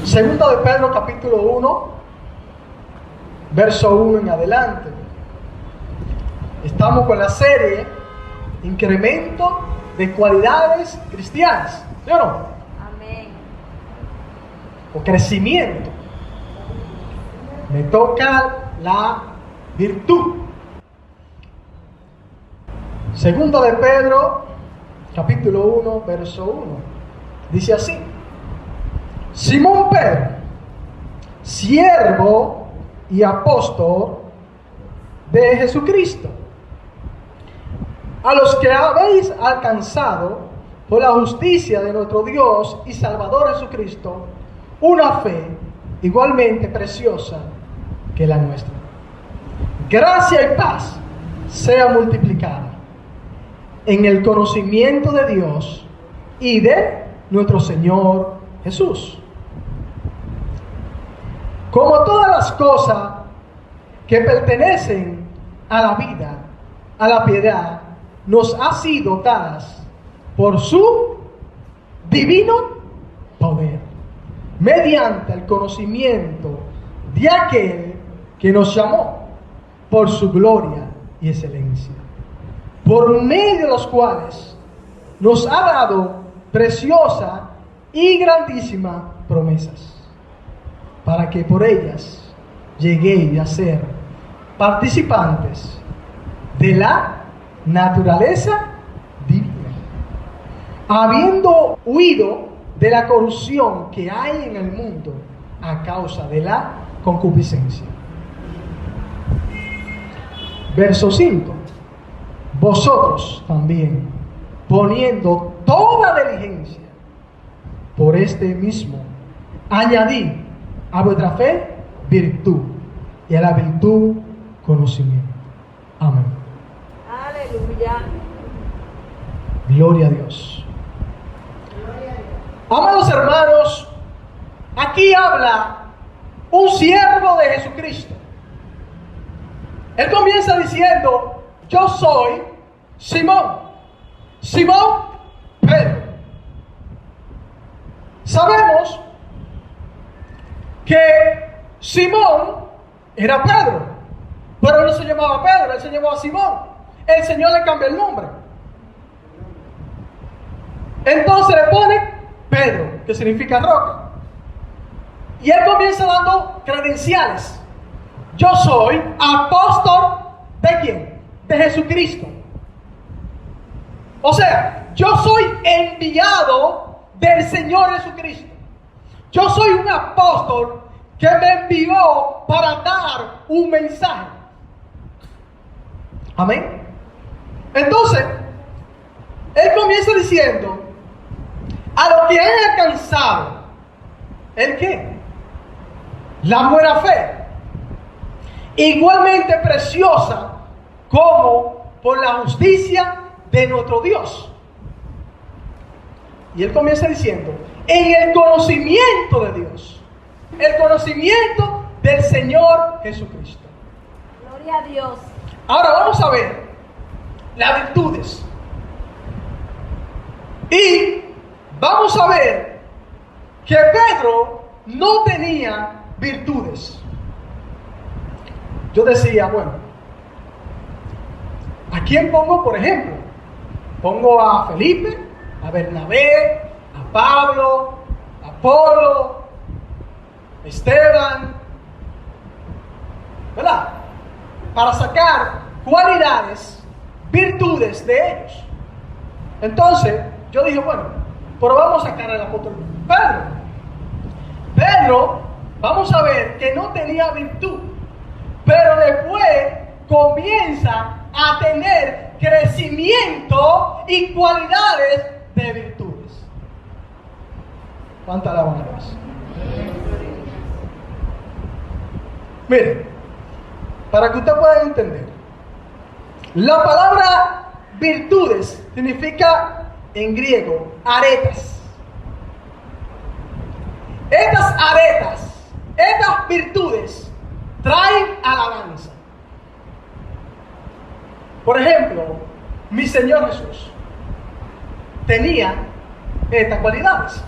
Segunda de Pedro capítulo 1, verso 1 en adelante. Estamos con la serie Incremento de cualidades cristianas, ¿sí o no? Amén. O crecimiento. Me toca la virtud. Segunda de Pedro capítulo 1, verso 1. Dice así: Simón Pedro, siervo y apóstol de Jesucristo, a los que habéis alcanzado por la justicia de nuestro Dios y Salvador Jesucristo una fe igualmente preciosa que la nuestra. Gracia y paz sea multiplicada en el conocimiento de Dios y de nuestro Señor Jesús. Como todas las cosas que pertenecen a la vida, a la piedad, nos ha sido dadas por su divino poder, mediante el conocimiento de aquel que nos llamó por su gloria y excelencia, por medio de los cuales nos ha dado preciosas y grandísimas promesas, para que por ellas lleguéis a ser participantes de la naturaleza divina, habiendo huido de la corrupción que hay en el mundo a causa de la concupiscencia. Verso 5. Vosotros también, poniendo toda diligencia, por este mismo, añadid a vuestra fe virtud, y a la virtud conocimiento. Amén. Aleluya. Gloria a Dios. Amados hermanos, aquí habla un siervo de Jesucristo. Él comienza diciendo: yo soy Simón Pedro. Sabemos que Simón era Pedro, pero él no se llamaba Pedro, él se llamaba Simón. El Señor le cambió el nombre. Entonces le pone Pedro, que significa roca. Y él comienza dando credenciales. Yo soy apóstol ¿de quién? De Jesucristo. O sea, yo soy enviado del Señor Jesucristo. Yo soy un apóstol que me envió para dar un mensaje. Amén. Entonces, él comienza diciendo: a lo que han alcanzado, ¿el qué? La buena fe, igualmente preciosa como por la justicia de nuestro Dios. Y él comienza diciendo: en el conocimiento de Dios, el conocimiento del Señor Jesucristo. Gloria a Dios. Ahora vamos a ver las virtudes. Y vamos a ver que Pedro no tenía virtudes. Yo decía, bueno, ¿a quién pongo por ejemplo? Pongo a Felipe, a Bernabé, a Pablo, a Apolo, a Esteban, ¿verdad? Para sacar cualidades, virtudes de ellos. Entonces, yo dije, bueno, pero vamos a sacar al apóstol Pedro. Pedro, vamos a ver que no tenía virtud, pero después comienza a tener crecimiento y cualidades de virtudes. ¿Cuánta alaban a Dios? Miren, para que usted pueda entender, la palabra virtudes significa en griego aretas. Estas aretas, estas virtudes traen alabanza. Por ejemplo, mi Señor Jesús tenía estas cualidades.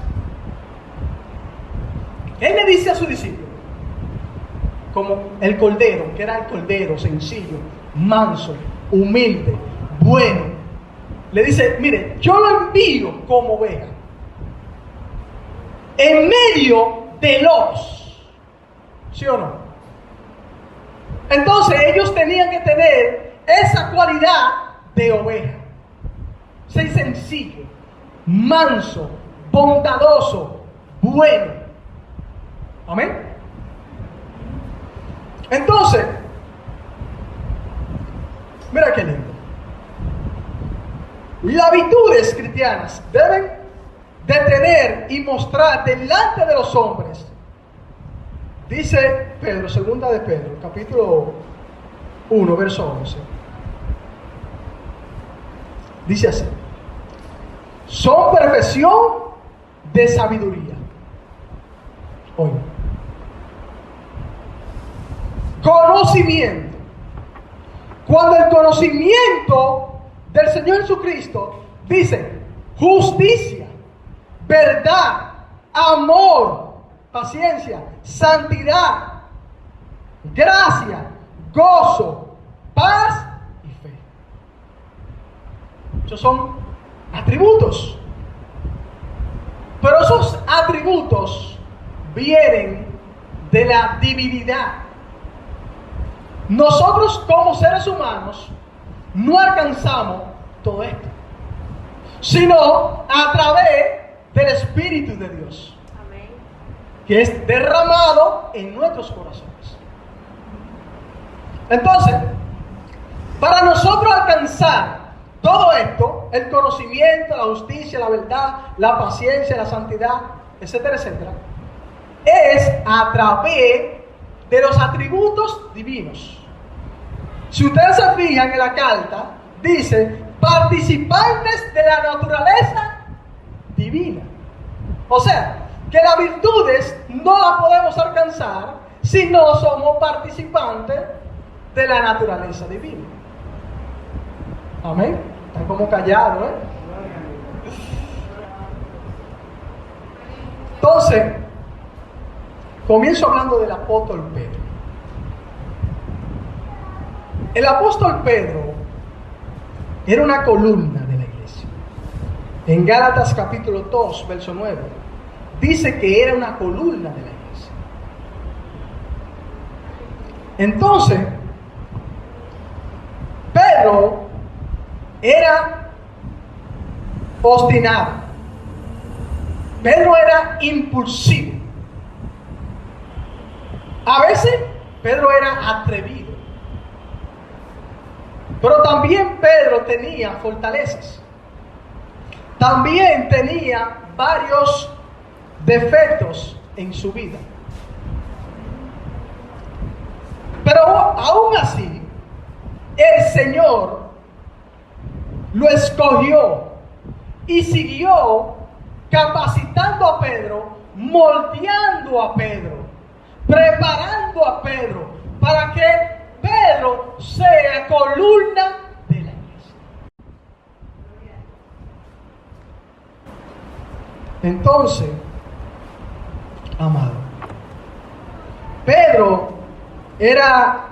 Él le dice a su discípulo, como el cordero, que era el cordero sencillo, manso, humilde, bueno, le dice, mire, yo lo envío como oveja en medio de lobos, ¿sí o no? Entonces ellos tenían que tener esa cualidad de oveja, ser sencillo, manso, bondadoso, bueno. Amén. Entonces, mira qué lindo. Las virtudes cristianas deben de tener y mostrar delante de los hombres. Dice Pedro, segunda de Pedro, capítulo 1, verso 11. Dice así: son perfección de sabiduría. Oye. Conocimiento. Cuando el conocimiento del Señor Jesucristo dice justicia, verdad, amor, paciencia, santidad, gracia, gozo, paz y fe. Esos son atributos. Pero esos atributos vienen de la divinidad. Nosotros como seres humanos no alcanzamos todo esto, sino a través del Espíritu de Dios. Amén. Que es derramado en nuestros corazones. Entonces, para nosotros alcanzar todo esto, el conocimiento, la justicia, la verdad, la paciencia, la santidad, etcétera, etcétera, es a través de los atributos divinos. Si ustedes se fijan en la carta, dice participantes de la naturaleza divina. O sea, que las virtudes no las podemos alcanzar si no somos participantes de la naturaleza divina. Amén. Están como callados, ¿eh? Entonces, comienzo hablando del apóstol Pedro. El apóstol Pedro era una columna de la iglesia. En Gálatas capítulo 2, verso 9, dice que era una columna de la iglesia. Entonces, Pedro era obstinado. Pedro era impulsivo. A veces Pedro era atrevido. Pero también Pedro tenía fortalezas. También tenía varios defectos en su vida. Pero aún así, el Señor lo escogió y siguió capacitando a Pedro, moldeando a Pedro, preparando a Pedro para que Pedro sea columna de la iglesia. Entonces, amado, Pedro era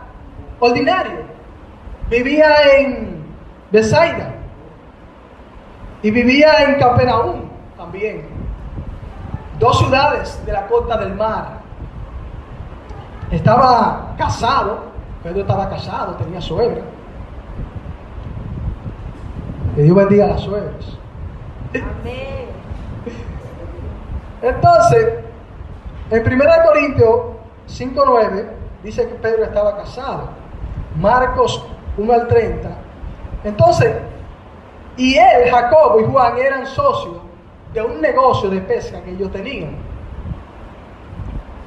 ordinario, vivía en Bethsaida y vivía en Capernaum también, dos ciudades de la costa del mar. Estaba casado. Pedro estaba casado, tenía suegra. Que Dios bendiga a las suegras. Amén. Entonces, en 1 Corintios 5:9 dice que Pedro estaba casado. Marcos 1:30. Entonces, y él, Jacobo y Juan eran socios de un negocio de pesca que ellos tenían.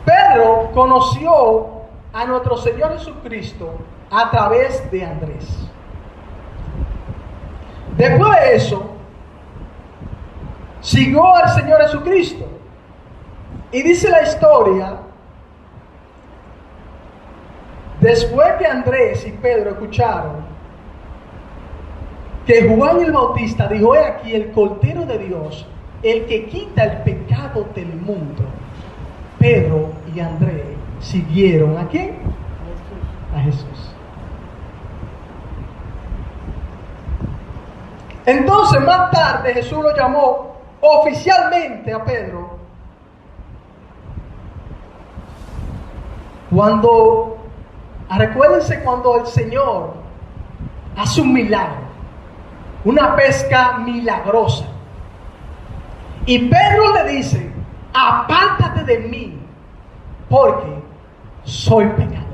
Pedro conoció a nuestro Señor Jesucristo a través de Andrés. Después de eso, siguió al Señor Jesucristo. Y dice la historia, después que Andrés y Pedro escucharon que Juan el Bautista dijo: he aquí el Cordero de Dios, el que quita el pecado del mundo. Pedro y Andrés siguieron ¿a quién? A Jesús. Entonces más tarde Jesús lo llamó oficialmente a Pedro recuérdense cuando el Señor hace un milagro, una pesca milagrosa, y Pedro le dice: apártate de mí porque soy pecador.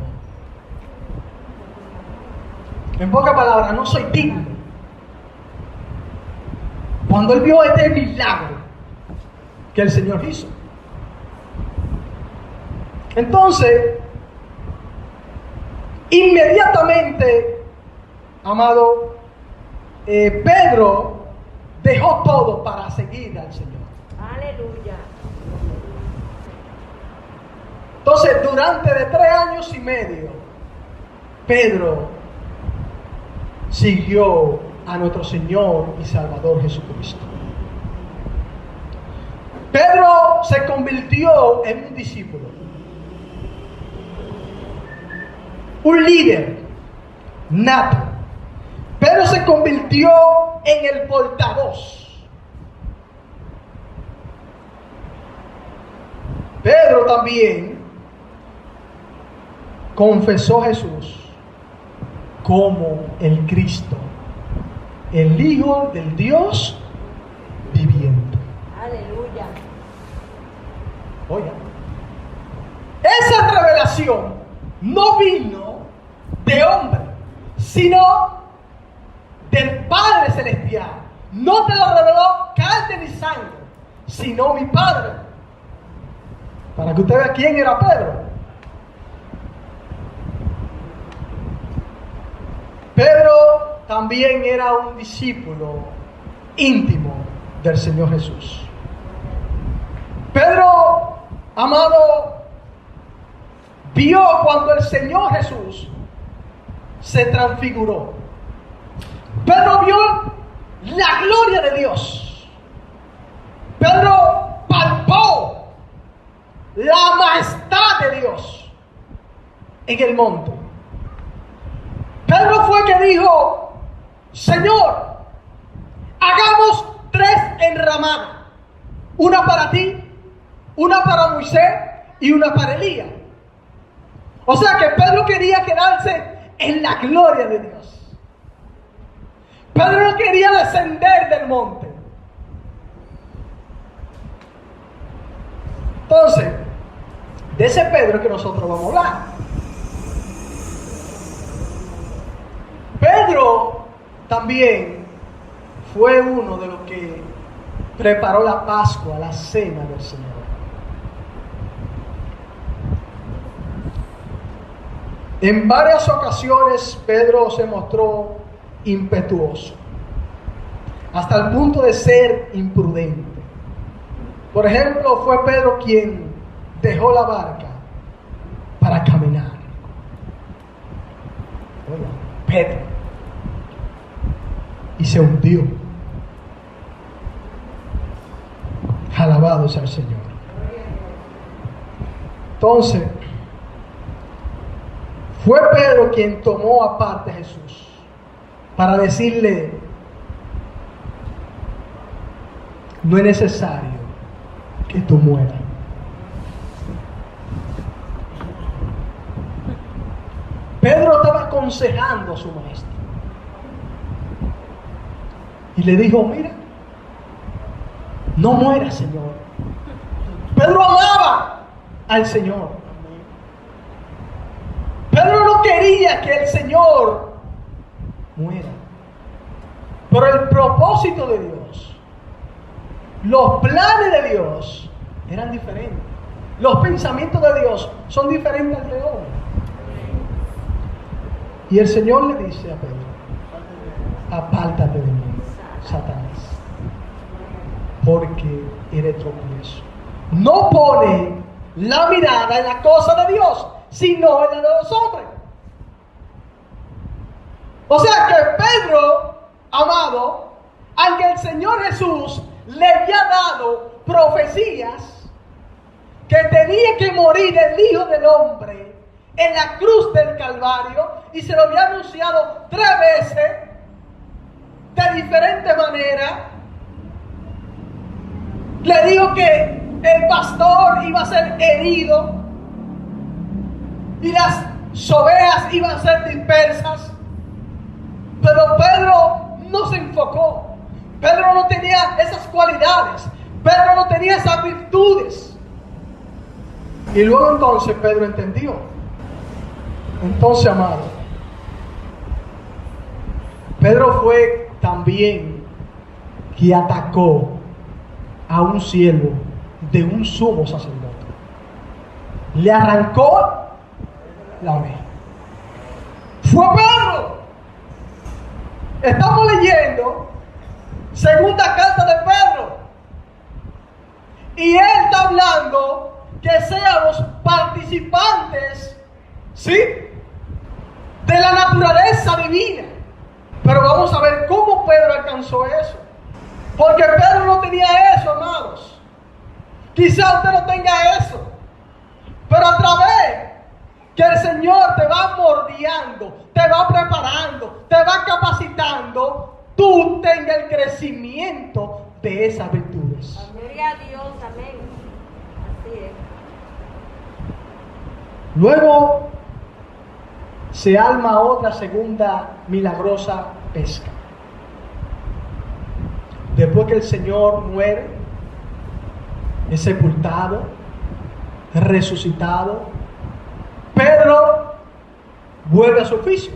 En pocas palabras, no soy digno. Cuando él vio este milagro que el Señor hizo, entonces inmediatamente, amado, Pedro dejó todo para seguir al Señor. Aleluya. Entonces, durante de 3 años y medio, Pedro siguió a nuestro Señor y Salvador Jesucristo. Pedro se convirtió en un discípulo, un líder nato. Pedro se convirtió en el portavoz. Pedro también confesó a Jesús como el Cristo, el Hijo del Dios viviente. Aleluya. Oiga, esa revelación no vino de hombre, sino del Padre Celestial. No te lo reveló carne ni sangre, sino mi Padre. Para que usted vea quién era Pedro. Pedro también era un discípulo íntimo del Señor Jesús. Pedro, amado, vio cuando el Señor Jesús se transfiguró. Pedro vio la gloria de Dios. Pedro palpó la majestad de Dios en el monte. Pedro fue que dijo: Señor, hagamos 3 enramadas, una para ti, una para Moisés y una para Elías. O sea que Pedro quería quedarse en la gloria de Dios. Pedro no quería descender del monte. Entonces, de ese Pedro que nosotros vamos a hablar. Pedro también fue uno de los que preparó la Pascua, la cena del Señor. En varias ocasiones Pedro se mostró impetuoso, hasta el punto de ser imprudente. Por ejemplo, fue Pedro quien dejó la barca para caminar. Oiga, Pedro. Y se hundió. Alabado sea el Señor. Entonces, fue Pedro quien tomó aparte a Jesús para decirle: no es necesario que tú mueras. Pedro estaba aconsejando a su maestro y le dijo: mira, no mueras, Señor. Pedro amaba al Señor. Pedro no quería que el Señor muera. Pero el propósito de Dios, los planes de Dios eran diferentes. Los pensamientos de Dios son diferentes al de hombre. Y el Señor le dice a Pedro: apártate de mí, Satanás, porque eres tropiezo. No pone la mirada en la cosa de Dios, sino en la de los hombres. O sea que Pedro, amado, aunque el Señor Jesús le había dado profecías que tenía que morir el Hijo del Hombre en la cruz del Calvario, y se lo había anunciado 3 veces de diferente manera. Le dijo que el pastor iba a ser herido y las ovejas iban a ser dispersas, pero Pedro no se enfocó. Pedro no tenía esas cualidades, Pedro no tenía esas virtudes. Y luego entonces Pedro entendió. Entonces, amado, Pedro fue también que atacó a un siervo de un sumo sacerdote. Le arrancó la oreja. Fue Pedro. Estamos leyendo segunda carta de Pedro, y él está hablando que seamos participantes, ¿sí?, de la naturaleza divina. Pero vamos a ver cómo Pedro alcanzó eso, porque Pedro no tenía eso, amados. Quizá usted no tenga eso, pero a través que el Señor te va moldeando, te va preparando, te va capacitando, tú tengas el crecimiento de esas virtudes. Gloria a Dios, amén. Así es. Luego se arma otra segunda milagrosa pesca. Después que el Señor muere, es sepultado, resucitado, Pedro vuelve a su oficio.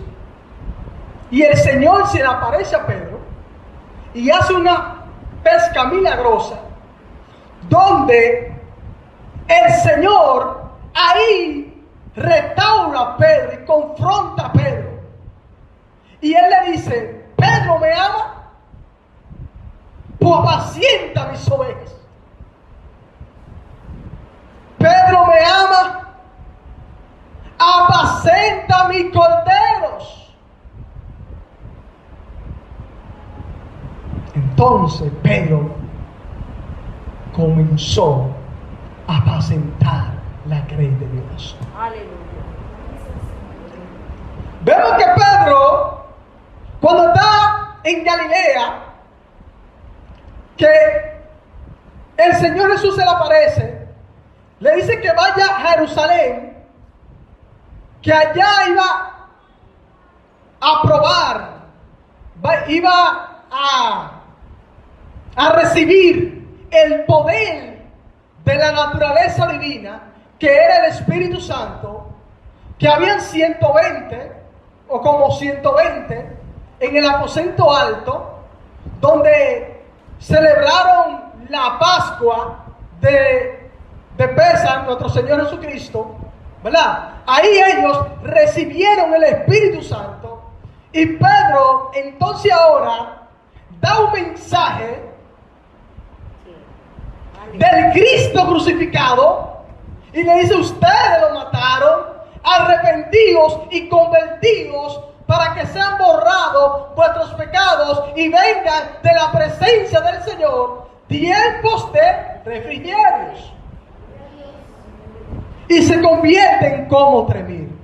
Y el Señor se le aparece a Pedro y hace una pesca milagrosa, donde el Señor ahí restaura a Pedro y confronta a Pedro. Y él le dice: Pedro, ¿me ama? Pues apacienta mis ovejas. Pedro, ¿me ama? Apacenta mis corderos. Entonces Pedro comenzó a apacentar la grey de Dios. Aleluya. Vemos que Pedro, cuando está en Galilea, que el Señor Jesús se le aparece, le dice que vaya a Jerusalén, que allá iba a probar, iba a recibir el poder de la naturaleza divina, que era el Espíritu Santo, que habían 120 o como 120 en el aposento alto, donde celebraron la Pascua de Pesaj, nuestro Señor Jesucristo, ¿verdad? Ahí ellos recibieron el Espíritu Santo, y Pedro entonces ahora da un mensaje del Cristo crucificado y le dice: ustedes lo mataron, arrepentidos y convertidos para que sean borrados vuestros pecados y vengan de la presencia del Señor tiempos de refrigerios, y se convierten como 3,000.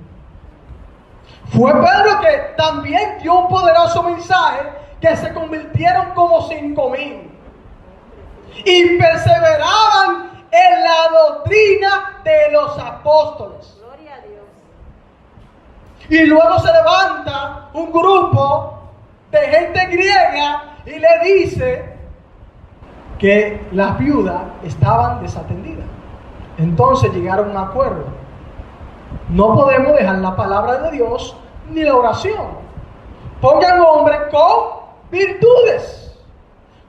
Fue Pedro que también dio un poderoso mensaje, que se convirtieron como 5,000 y perseveraban en la doctrina de los apóstoles. Gloria a Dios. Y luego se levanta un grupo de gente griega y le dice que las viudas estaban desatendidas. Entonces llegaron a un acuerdo: no podemos dejar la palabra de Dios ni la oración. Pongan hombres con virtudes,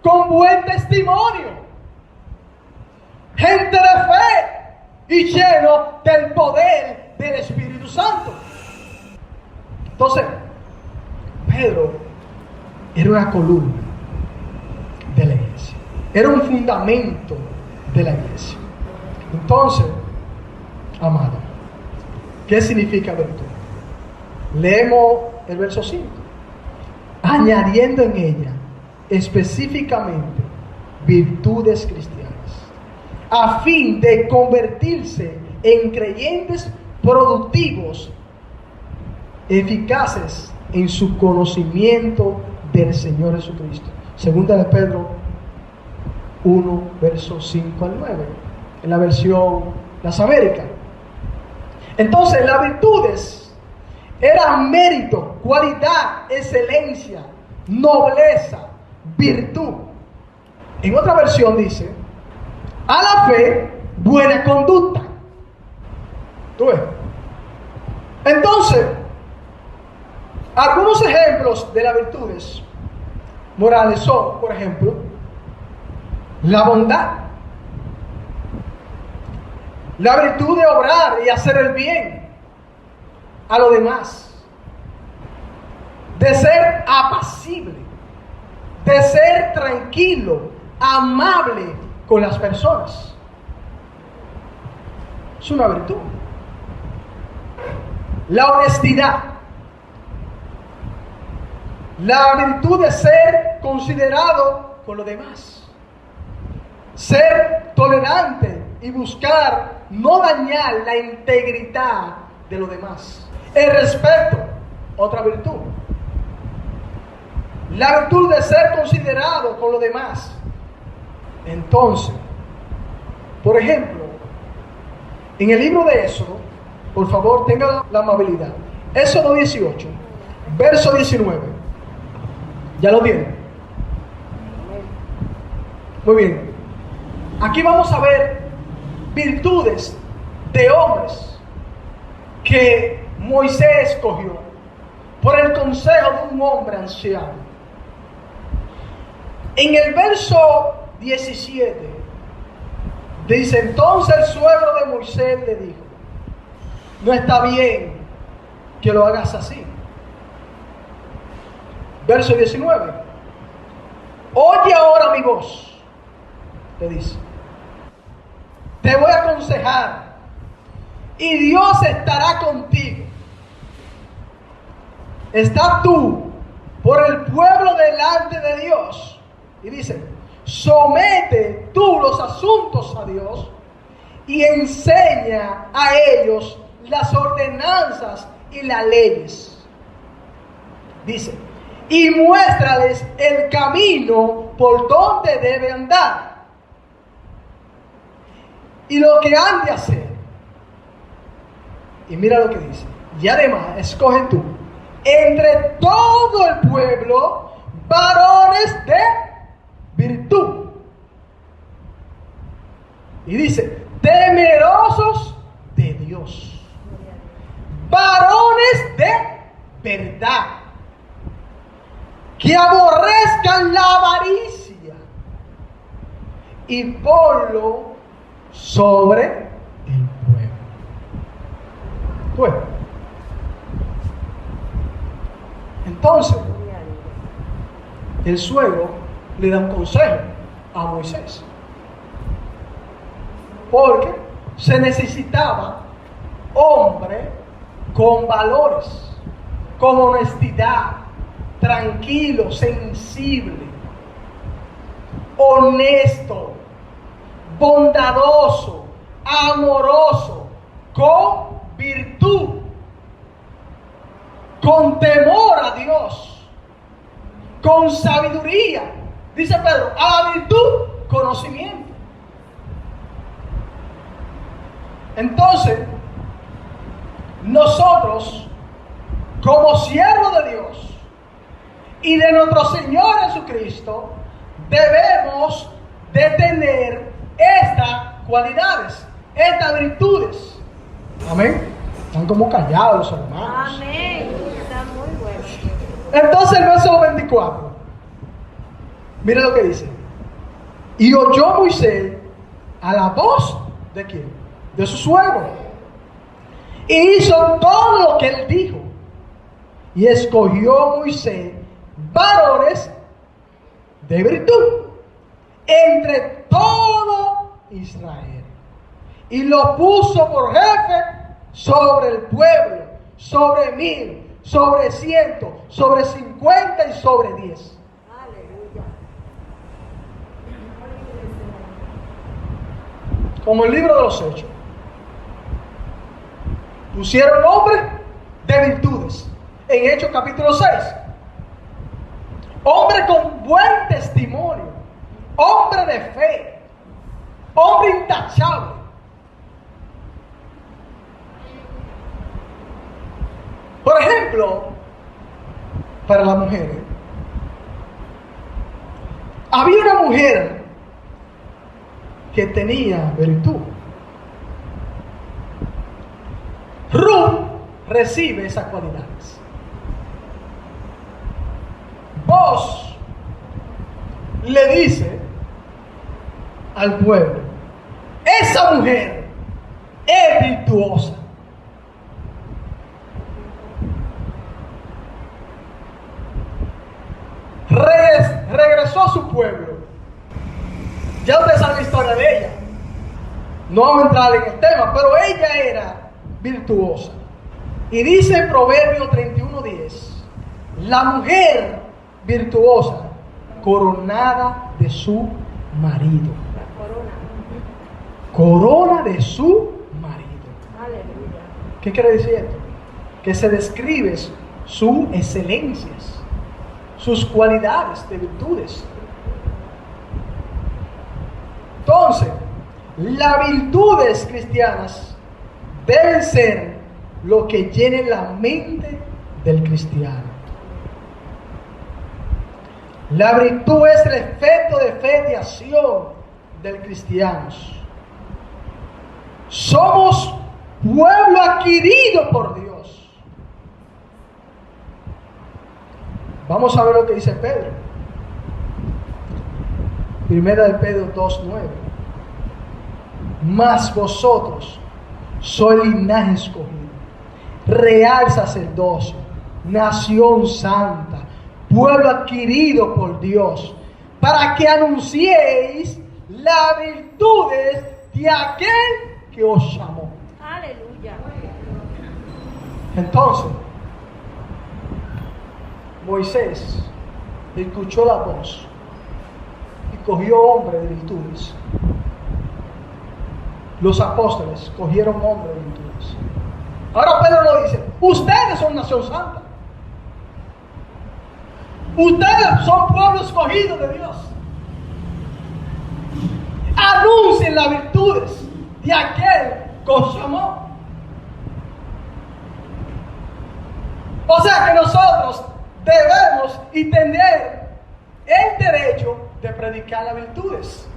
con buen testimonio, gente de fe y lleno del poder del Espíritu Santo. Entonces, Pedro era una columna de la iglesia, era un fundamento de la iglesia. Entonces, amado, ¿qué significa virtud? Leemos el verso 5. Añadiendo en ella específicamente virtudes cristianas. a fin de convertirse en creyentes productivos, eficaces en su conocimiento del Señor Jesucristo. Segunda de Pedro 1, versos 5 al 9, en la versión Las Américas. Entonces, las virtudes eran mérito, cualidad, excelencia, nobleza, virtud. En otra versión dice, a la fe, buena conducta. ¿Tú ves? Entonces, algunos ejemplos de las virtudes morales son, por ejemplo, la bondad, la virtud de obrar y hacer el bien a los demás, de ser apacible, de ser tranquilo, amable con las personas. Es una virtud. La honestidad, la virtud de ser considerado con los demás, ser tolerante y buscar no dañar la integridad de los demás. El respeto, otra virtud. La virtud de ser considerado con los demás. Entonces, por ejemplo, en el libro de Éxodo, por favor, tengan la amabilidad. Éxodo 18, verso 19. ¿Ya lo tienen? Muy bien. Aquí vamos a ver virtudes de hombres que Moisés escogió por el consejo de un hombre anciano. En el verso 17 dice, entonces el suegro de Moisés le dijo, no está bien que lo hagas así. Verso 19, oye ahora mi voz, le dice, te voy a aconsejar y Dios estará contigo. Estás tú por el pueblo delante de Dios. Y dice, somete tú los asuntos a Dios y enseña a ellos las ordenanzas y las leyes. Dice, y muéstrales el camino por donde debe andar y lo que han de hacer. Y mira lo que dice, y además escoge tú entre todo el pueblo varones de virtud. Y dice, temerosos de Dios, varones de verdad, que aborrezcan la avaricia, y ponlo sobre el pueblo. Bueno, entonces el suegro le da un consejo a Moisés, porque se necesitaba hombre con valores, con honestidad, tranquilo, sensible, honesto, bondadoso, amoroso, con virtud, con temor a Dios, con sabiduría. Dice Pedro, a la virtud, conocimiento. Entonces, nosotros, como siervos de Dios y de nuestro Señor Jesucristo, debemos de tener estas cualidades, estas virtudes. Amén. Están como callados los hermanos. Amén. Está muy bueno. Entonces el verso 24. Mira lo que dice. Y oyó Moisés a la voz de quién? De su suegro. Y hizo todo lo que él dijo. Y escogió Moisés varones de virtud entre todo Israel. Y lo puso por jefe sobre el pueblo, sobre 1000, sobre 100, sobre 50 y sobre 10. Aleluya. como el libro de los Hechos. Pusieron nombre de virtudes. En Hechos capítulo 6. Hombre con buen testimonio. Hombre de fe. Hombre intachable. Por ejemplo, para las mujeres, había una mujer que tenía virtud. Ruth recibe esas cualidades. Vos le dice al pueblo, esa mujer es virtuosa. Regresó a su pueblo. Ya ustedes saben la historia de ella. No vamos a entrar en el tema, pero ella era virtuosa. Y dice en Proverbio 31:10, la mujer virtuosa coronada de su marido. La corona. Corona de su marido. Aleluya. ¿Qué quiere decir esto? Que se describe sus excelencias, sus cualidades de virtudes. Entonces, las virtudes cristianas deben ser lo que llene la mente del cristiano. La virtud es el efecto de fe de acción del cristiano. Somos pueblo adquirido por Dios. Vamos a ver lo que dice Pedro. Primera de Pedro 2:9. Mas vosotros sois linaje escogido, real sacerdocio, nación santa, pueblo adquirido por Dios, para que anunciéis las virtudes de aquel que os llamó. Aleluya. Entonces, Moisés escuchó la voz y cogió hombre de virtudes. Los apóstoles cogieron hombre de virtudes. Ahora Pedro lo dice, ustedes son nación santa. Ustedes son pueblo escogido de Dios. Anuncien las virtudes de aquel que os llamó. O sea que nosotros debemos y tener el derecho de predicar las virtudes,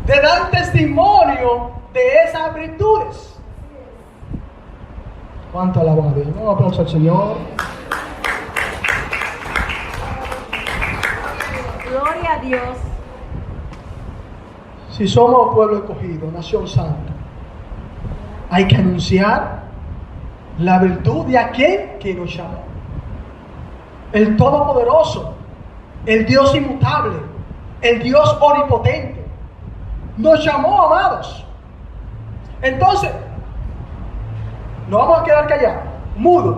de dar testimonio de esas virtudes. ¿Cuánto alabamos a Dios? Un aplauso al Señor. Gloria a Dios. Si somos pueblo escogido, nación santa, hay que anunciar la virtud de aquel que nos llamó. El Todopoderoso, el Dios inmutable, el Dios omnipotente, nos llamó, amados. Entonces, no vamos a quedar callados, mudos.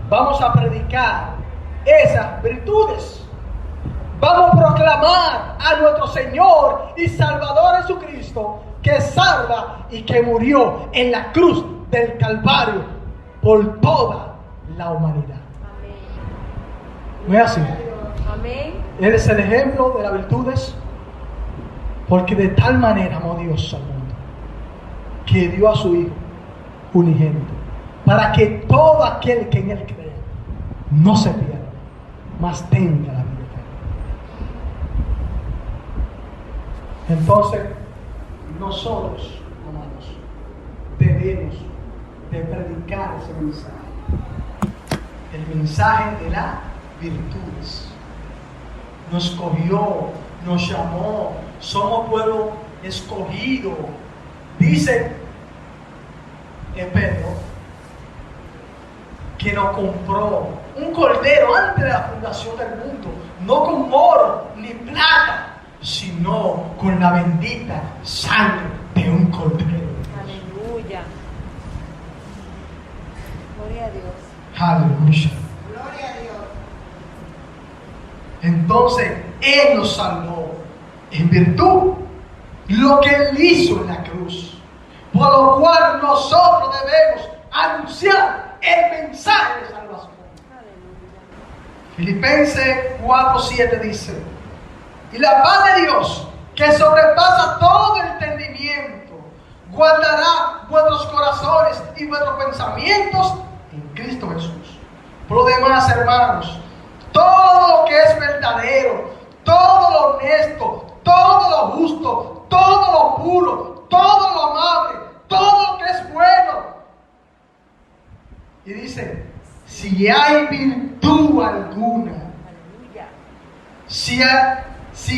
Vamos a predicar esas virtudes. Vamos a proclamar a nuestro Señor y Salvador Jesucristo, que salva y que murió en la cruz del Calvario por toda la humanidad. Amén. ¿No es así? Amén. Él es el ejemplo de las virtudes, porque de tal manera amó Dios al mundo, que dio a su Hijo unigénito, para que todo aquel que en Él cree no se pierda, mas tenga la vida eterna. Entonces, nosotros, amados, debemos de predicar ese mensaje, el mensaje de las virtudes. Nos escogió, nos llamó, somos pueblo escogido. Dice en Pedro que nos compró un cordero antes de la fundación del mundo, no con oro ni plata, sino con la bendita sangre de un cordero. Aleluya. Gloria a Dios. Aleluya. Gloria a Dios. Entonces Él nos salvó en virtud lo que Él hizo en la cruz, por lo cual nosotros debemos anunciar el mensaje de salvación. Filipenses 4:7 dice: y la paz de Dios, que sobrepasa todo entendimiento, guardará vuestros corazones y vuestros pensamientos en Cristo Jesús. Por lo demás, hermanos, todo lo que es verdadero, todo lo honesto, todo lo justo, todo lo puro, todo lo amable, todo lo que es bueno. Y dice, si hay virtud alguna, si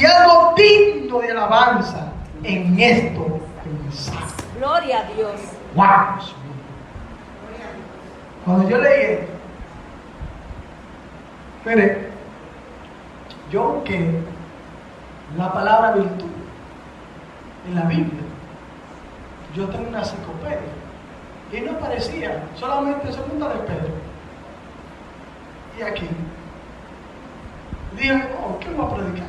algo digno de alabanza, en esto pensad. Gloria a Dios. ¡Wow! Cuando yo leí esto, mire, yo busqué la palabra virtud en la Biblia. Yo tengo una enciclopedia y no aparecía, solamente segunda de Pedro. Y aquí dije, oh, ¿qué voy a predicar?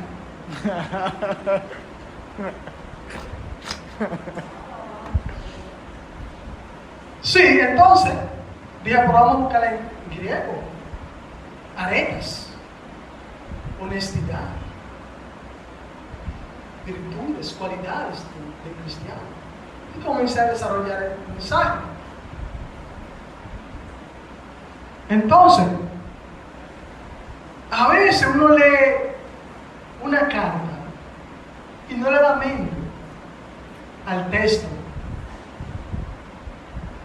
Sí, entonces dije, pero vamos a buscar en griego. Arenas, honestidad, virtudes, cualidades del cristiano. Y comencé a desarrollar el mensaje. Entonces, a veces uno lee una carta y no le da mente al texto.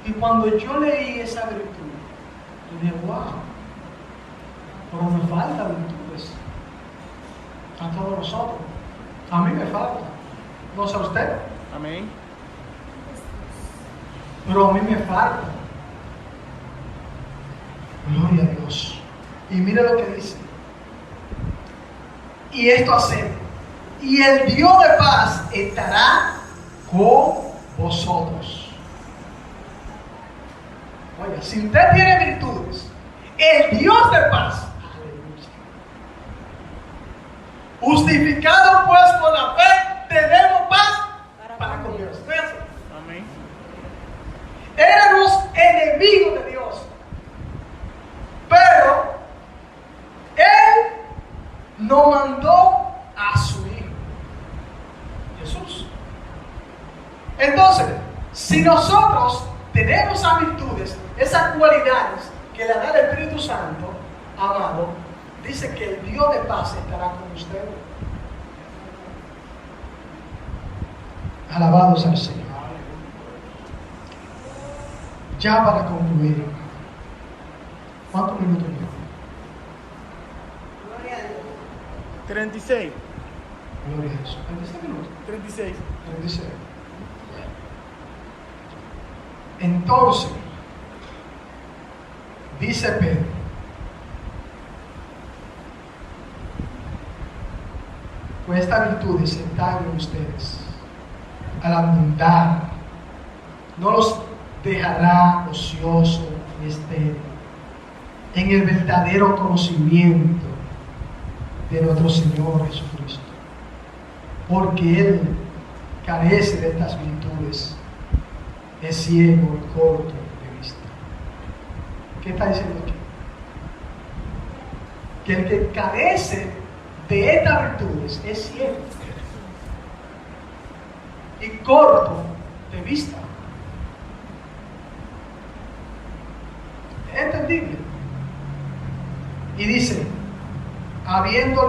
Y cuando yo leí esa virtud, yo dije, wow, pero me falta virtudes a todos nosotros. A mí me falta, no sé a usted. Amén. Pero a mí me falta. Gloria a Dios. Y mire lo que dice. Y esto hacemos. Y el Dios de paz estará con vosotros. Oiga, si usted tiene virtudes, el Dios de paz, aleluya. Justificado pues por la fe, tenemos paz para con Dios. Fíjense. Amén. Éramos enemigos de Dios, pero Él nos mandó a su Hijo, Jesús. Entonces, si nosotros tenemos esas virtudes, esas cualidades que le da el Espíritu Santo, amado, dice que el Dios de paz estará con usted. Alabados al Señor. Ya para concluir, ¿cuántos minutos llevan? Gloria a Dios. 36. Gloria a Jesús. 36 minutos. 36. 36. Entonces, dice Pedro, pues estas virtudes están en ustedes, al abundar, no los dejará ocioso y estéril en el verdadero conocimiento de nuestro Señor Jesucristo, porque Él carece de estas virtudes, es ciego y corto de vista. ¿Qué está diciendo aquí? Que el que carece de estas virtudes es ciego y corto de vista. ¿Es entendible? Y dice, habiendo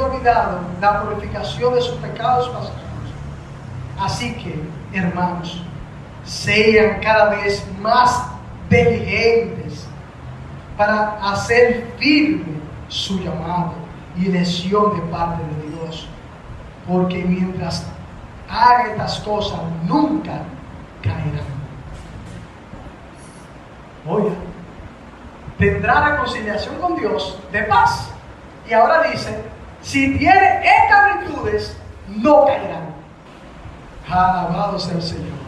olvidado la purificación de sus pecados pasados. Así que, hermanos, sean cada vez más diligentes para hacer firme su llamado y elección de parte de Dios, porque mientras hagan estas cosas nunca caerán. Oiga, tendrá reconciliación con Dios de paz. Y ahora dice, si tiene estas virtudes, no caerán. Alabado sea el Señor.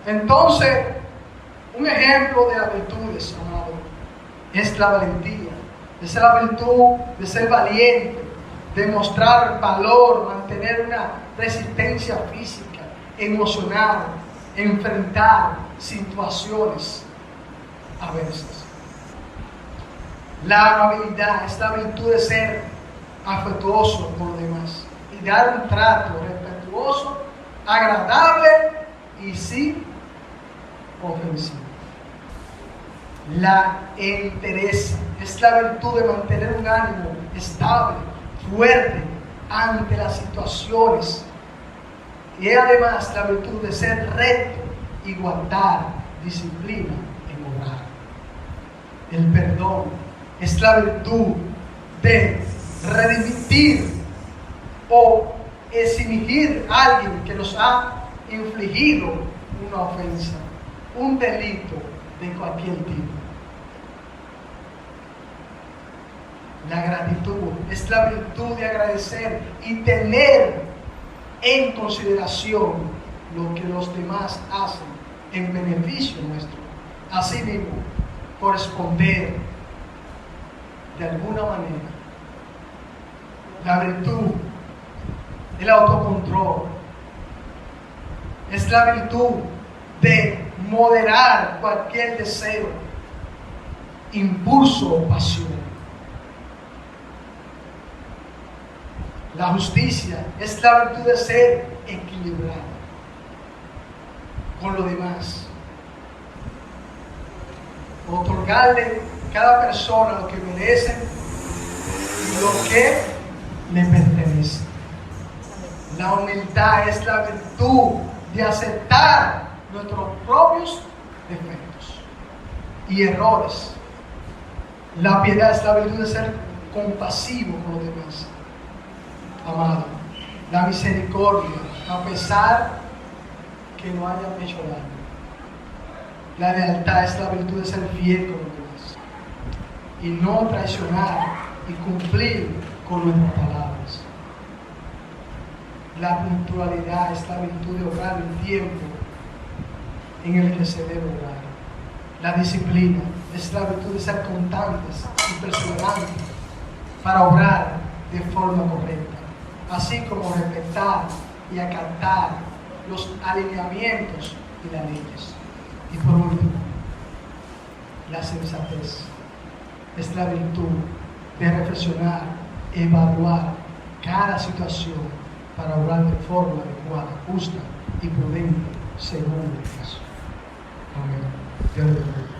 Entonces, un ejemplo de las virtudes, amado, es la valentía. Es la virtud de ser valiente, demostrar valor, mantener una resistencia física, emocional, enfrentar situaciones adversas. La amabilidad es la virtud de ser afectuoso con los demás y dar un trato respetuoso, agradable y sin ofensivo. La entereza es la virtud de mantener un ánimo estable, fuerte ante las situaciones, y además la virtud de ser recto y guardar disciplina en obrar. El perdón es la virtud de redimir o eximir a alguien que nos ha infligido una ofensa, un delito de cualquier tipo. La gratitud es la virtud de agradecer y tener en consideración lo que los demás hacen en beneficio nuestro. Asimismo, corresponder de alguna manera. La virtud, el autocontrol, es la virtud de moderar cualquier deseo, impulso o pasión. La justicia es la virtud de ser equilibrado con lo demás. Otorgarle a cada persona lo que merece y lo que le pertenece. La humildad es la virtud de aceptar nuestros propios defectos y errores. La piedad es la virtud de ser compasivo con los demás. Amado, la misericordia, a pesar que no hayan hecho daño. La lealtad es la virtud de ser fiel con los demás y no traicionar y cumplir con nuestras palabras. La puntualidad es la virtud de obrar el tiempo en el que se debe obrar. La disciplina es la virtud de ser constantes y perseverantes para obrar de forma correcta, así como respetar y acatar los alineamientos y las leyes. Y por último, la sensatez es la virtud de reflexionar, evaluar cada situación para obrar de forma adecuada, justa y prudente según el caso. Amén. Dios te bendiga.